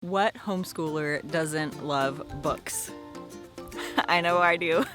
What homeschooler doesn't love books? I know I do.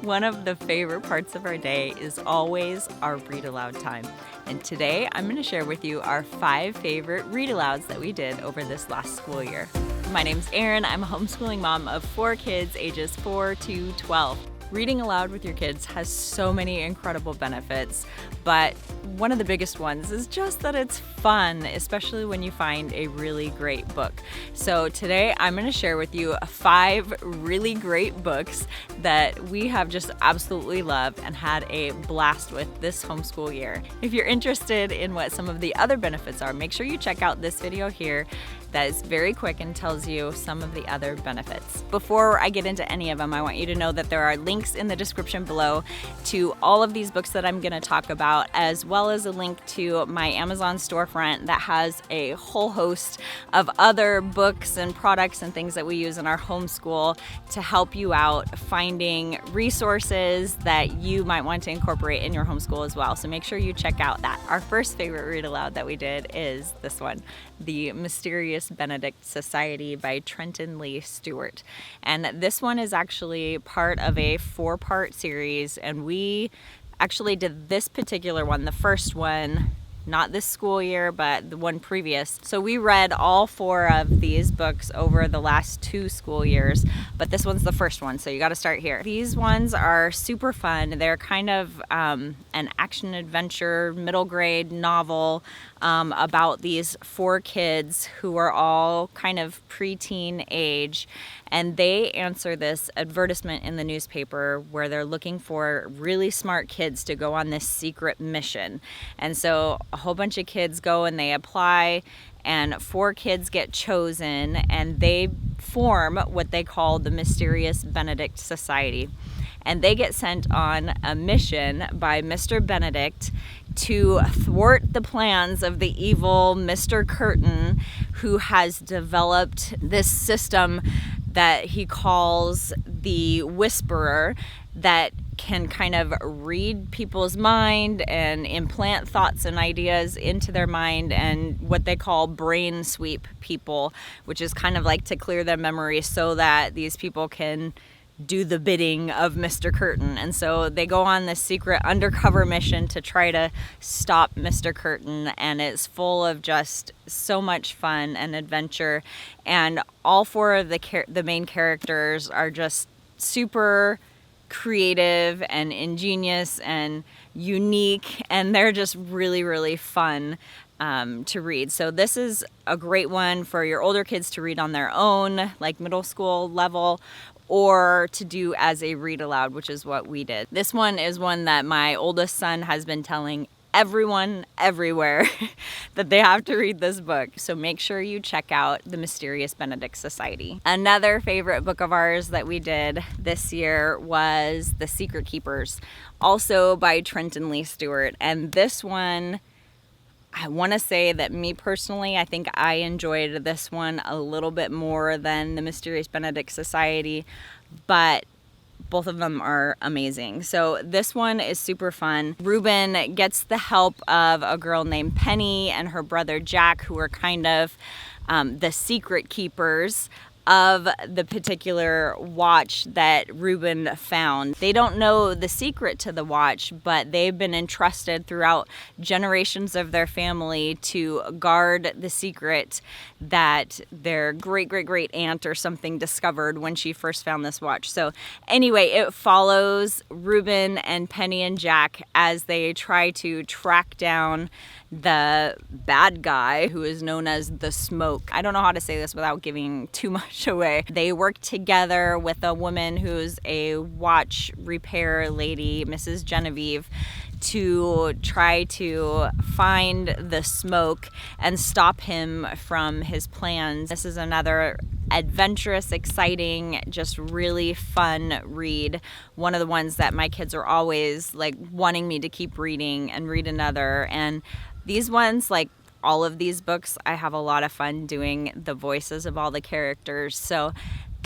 One of the favorite parts of our day is always our read aloud time. And today I'm going to share with you our 5 favorite read alouds that we did over this last school year. My name's Erin. I'm a homeschooling mom of 4 kids ages 4 to 12. Reading aloud with your kids has so many incredible benefits, but one of the biggest ones is just that it's fun, especially when you find a really great book. So today I'm going to share with you 5 really great books that we have just absolutely loved and had a blast with this homeschool year. If you're interested in what some of the other benefits are, make sure you check out this video here that is very quick and tells you some of the other benefits. Before I get into any of them, I want you to know that there are links in the description below to all of these books that I'm going to talk about, as well as a link to my Amazon storefront that has a whole host of other books and products and things that we use in our homeschool to help you out finding resources that you might want to incorporate in your homeschool as well. So make sure you check out that. Our first favorite read aloud that we did is this one, The Mysterious Benedict Society by Trenton Lee Stewart. And this one is actually part of a 4-part series, and we actually did this particular one, the first one, not this school year, but the one previous. So we read all 4 of these books over the last 2 school years, but this one's the first one, so you got to start here. These ones are super fun. They're kind of an action adventure middle grade novel about these 4 kids who are all kind of preteen age, and they answer this advertisement in the newspaper where they're looking for really smart kids to go on this secret mission. And so a whole bunch of kids go and they apply, and 4 kids get chosen, and they form what they call the Mysterious Benedict Society. And they get sent on a mission by Mr. Benedict to thwart the plans of the evil Mr. Curtin, who has developed this system that he calls the Whisperer, that can kind of read people's mind and implant thoughts and ideas into their mind, and what they call brain sweep people, which is kind of like to clear their memory so that these people can do the bidding of Mr. Curtin. And so they go on this secret undercover mission to try to stop Mr. Curtin, and it's full of just so much fun and adventure. And all 4 of the main characters are just super creative and ingenious and unique, and they're just really fun to read. So this is a great one for your older kids to read on their own, like middle school level, or to do as a read aloud, which is what we did. This one is one that my oldest son has been telling everyone everywhere that they have to read this book. So make sure you check out The Mysterious Benedict Society. Another favorite book of ours that we did this year was The Secret Keepers, also by Trenton Lee Stewart. And this one, I want to say that me personally, I think I enjoyed this one a little bit more than The Mysterious Benedict Society, but both of them are amazing. So this one is super fun. Reuben gets the help of a girl named Penny and her brother Jack, who are kind of the secret keepers of the particular watch that Reuben found. They don't know the secret to the watch, but they've been entrusted throughout generations of their family to guard the secret that their great aunt or something discovered when she first found this watch. So anyway, it follows Reuben and Penny and Jack as they try to track down the bad guy who is known as the Smoke. I don't know how to say this without giving too much away. They work together with a woman who's a watch repair lady, Mrs. Genevieve, to try to find the Smoke and stop him from his plans. This is another adventurous, exciting, just really fun read. One of the ones that my kids are always like wanting me to keep reading and read another. And these ones, like all of these books, I have a lot of fun doing the voices of all the characters. So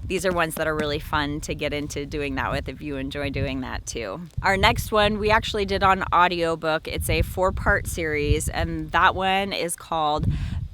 these are ones that are really fun to get into doing that with if you enjoy doing that too. Our next one we actually did on audiobook. It's a 4-part series, and that one is called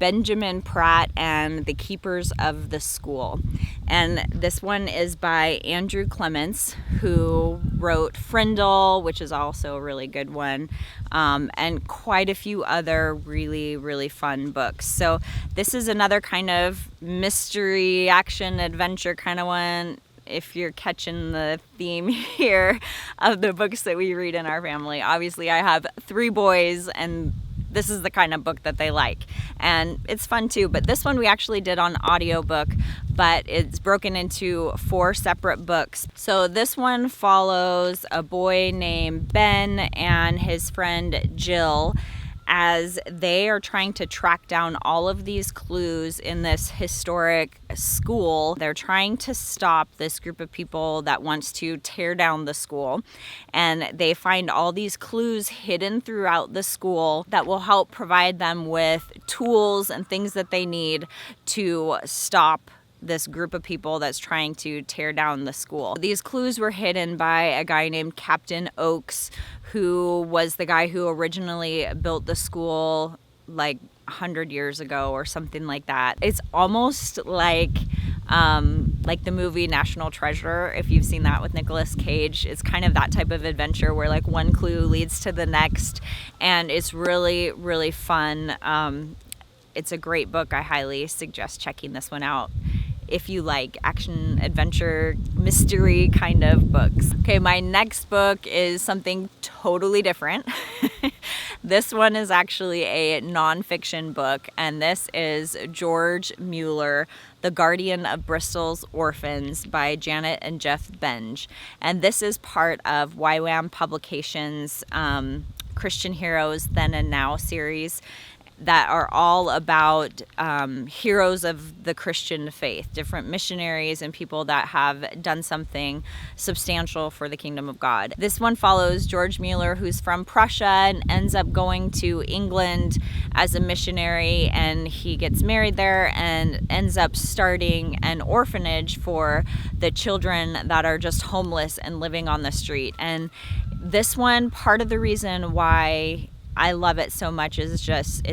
Benjamin Pratt and the Keepers of the School. And this one is by Andrew Clements, who wrote Frindle, which is also a really good one, and quite a few other really, really fun books. So this is another kind of mystery, action, adventure kind of one, if you're catching the theme here of the books that we read in our family. Obviously, I have 3 boys, and this is the kind of book that they like, and it's fun too. But this one we actually did on audiobook, but it's broken into 4 separate books. So this one follows a boy named Ben and his friend Jill as they are trying to track down all of these clues in this historic school. They're trying to stop this group of people that wants to tear down the school, and they find all these clues hidden throughout the school that will help provide them with tools and things that they need to stop this group of people that's trying to tear down the school. These clues were hidden by a guy named Captain Oakes, who was the guy who originally built the school like 100 years ago or something like that. It's almost like the movie National Treasure, if you've seen that with Nicolas Cage. It's kind of that type of adventure where like one clue leads to the next, and it's really, really fun. It's a great book. I highly suggest checking this one out if you like action, adventure, mystery kind of books. Okay, my next book is something totally different. This one is actually a nonfiction book, and this is George Muller, The Guardian of Bristol's Orphans by Janet and Jeff Benge. And this is part of YWAM Publications' Christian Heroes Then and Now series that are all about heroes of the Christian faith, different missionaries and people that have done something substantial for the kingdom of God. This one follows George Muller, who's from Prussia and ends up going to England as a missionary, and he gets married there and ends up starting an orphanage for the children that are just homeless and living on the street. And this one, part of the reason why I love it so much is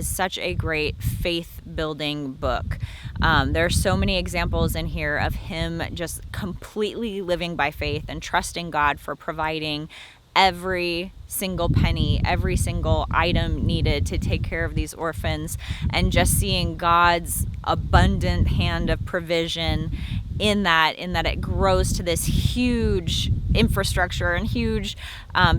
such a great faith building book. There are so many examples in here of him just completely living by faith and trusting God for providing every single penny, every single item needed to take care of these orphans, and just seeing God's abundant hand of provision in that it grows to this huge infrastructure and huge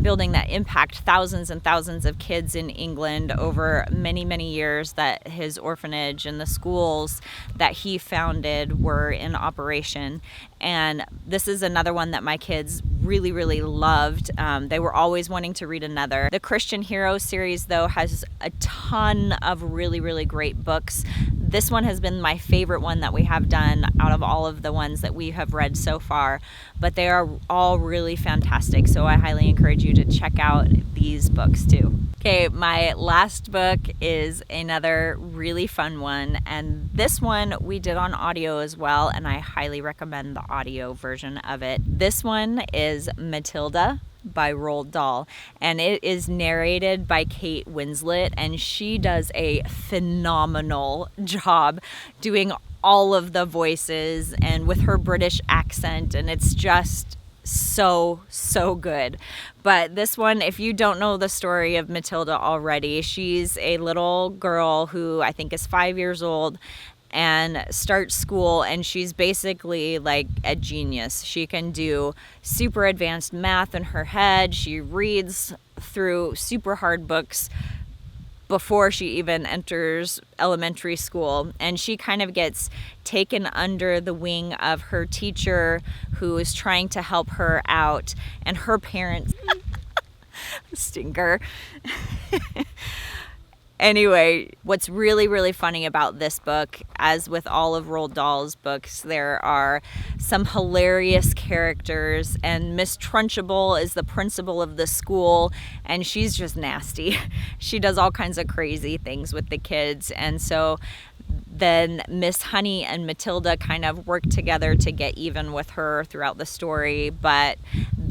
building that impact thousands and thousands of kids in England over many, many years that his orphanage and the schools that he founded were in operation. And this is another one that my kids really, really loved. They were always wanting to read another. The Christian Hero series, though, has a ton of really, really great books. This one has been my favorite one that we have done out of all of the ones that we have read so far, but they are all really fantastic, so I highly encourage you to check out these books too. Okay, my last book is another really fun one, and this one we did on audio as well, and I highly recommend the audio version of it. This one is Matilda by Roald Dahl, and it is narrated by Kate Winslet, and she does a phenomenal job doing all of the voices and with her British accent, and it's just so good. But this one, if you don't know the story of Matilda already, she's a little girl who I think is 5 years old and starts school, and she's basically like a genius. She can do super advanced math in her head. She reads through super hard books before she even enters elementary school, and she kind of gets taken under the wing of her teacher, who is trying to help her out, and her parents stinker. Anyway, what's really, really funny about this book, as with all of Roald Dahl's books, there are some hilarious characters, and Miss Trunchbull is the principal of the school, and she's just nasty. She does all kinds of crazy things with the kids, and so then Miss Honey and Matilda kind of work together to get even with her throughout the story, but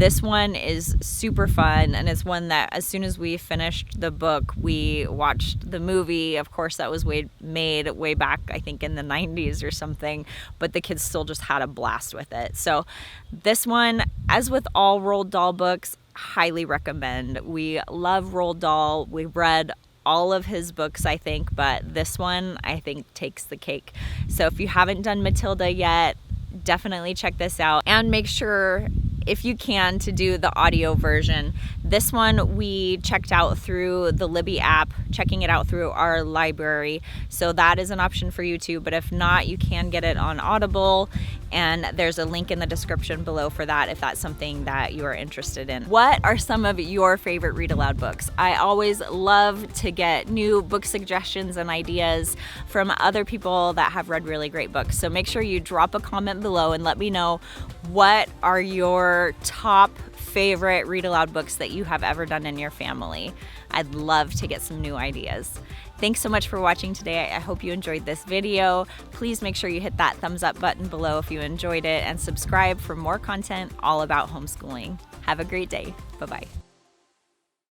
This one is super fun, and it's one that as soon as we finished the book, we watched the movie. Of course, that was made way back, I think in the 90s or something, but the kids still just had a blast with it. So this one, as with all Roald Dahl books, highly recommend. We love Roald Dahl. We've read all of his books, I think, but this one I think takes the cake. So if you haven't done Matilda yet, definitely check this out, and make sure, if you can, to do the audio version. This one we checked out through the Libby app, checking it out through our library, so that is an option for you too. But if not, you can get it on Audible, and there's a link in the description below for that if that's something that you are interested in. What are some of your favorite read aloud books? I always love to get new book suggestions and ideas from other people that have read really great books. So make sure you drop a comment below and let me know, what are your top favorite read aloud books that you have ever done in your family? I'd love to get some new ideas. Thanks so much for watching today. I hope you enjoyed this video. Please make sure you hit that thumbs up button below if you enjoyed it, and subscribe for more content all about homeschooling. Have a great day. Bye-bye.